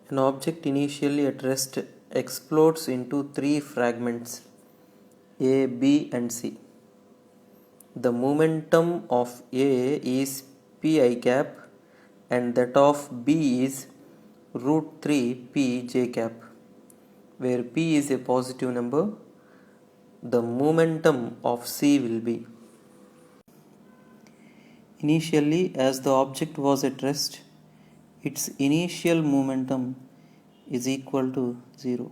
An object initially at rest explodes into three fragments A, B, and C. The momentum of A is pi cap and that of B is root 3 p j cap, where p is a positive number. The momentum of C will be initially, as the object was at rest, its initial momentum is equal to 0.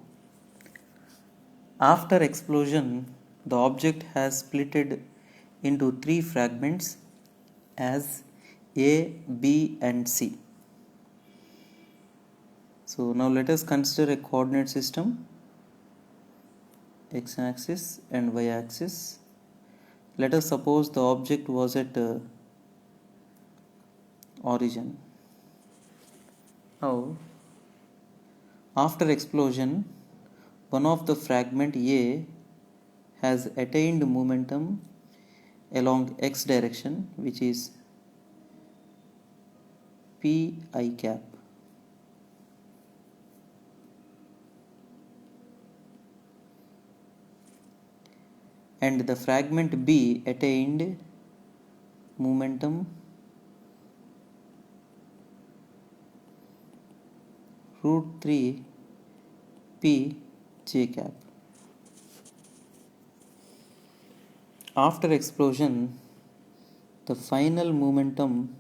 After explosion, the object has splitted into three fragments as A, B, and C. So now let us consider a coordinate system, x-axis and y-axis. Let us suppose the object was at origin. Now, after explosion, one of the fragment A has attained momentum along x direction, which is pi cap. And the fragment B attained momentum root 3 p j cap. After explosion, the final momentum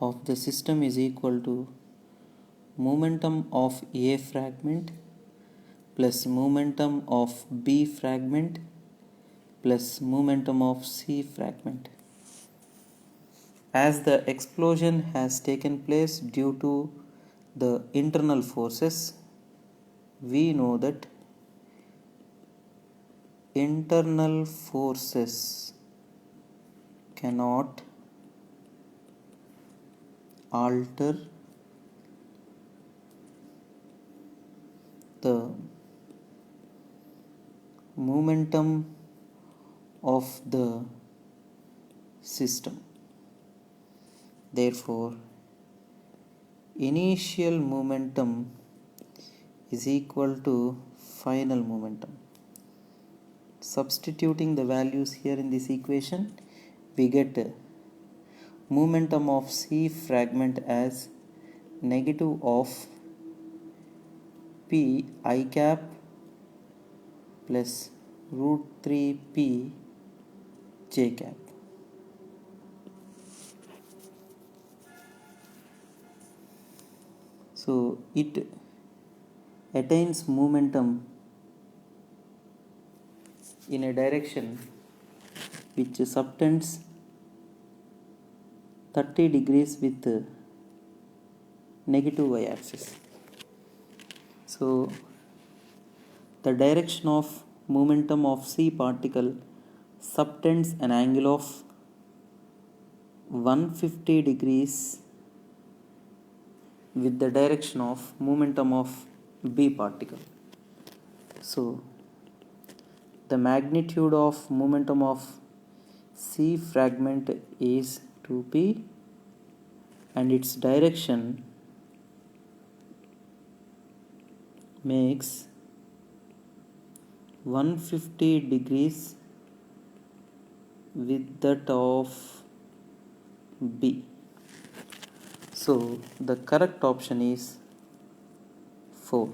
of the system is equal to momentum of A fragment plus momentum of B fragment plus momentum of C fragment. As the explosion has taken place due to the internal forces, we know that internal forces cannot alter the momentum of the system. Therefore, initial momentum is equal to final momentum. Substituting the values here in this equation, we get momentum of C fragment as negative of p I cap plus root 3 p j cap. So it attains momentum in a direction which subtends 30 degrees with negative y-axis. So the direction of momentum of C particle subtends an angle of 150 degrees with the direction of momentum of B particle. So the magnitude of momentum of C fragment is 2p and its direction makes 150 degrees with that of B. So the correct option is 4.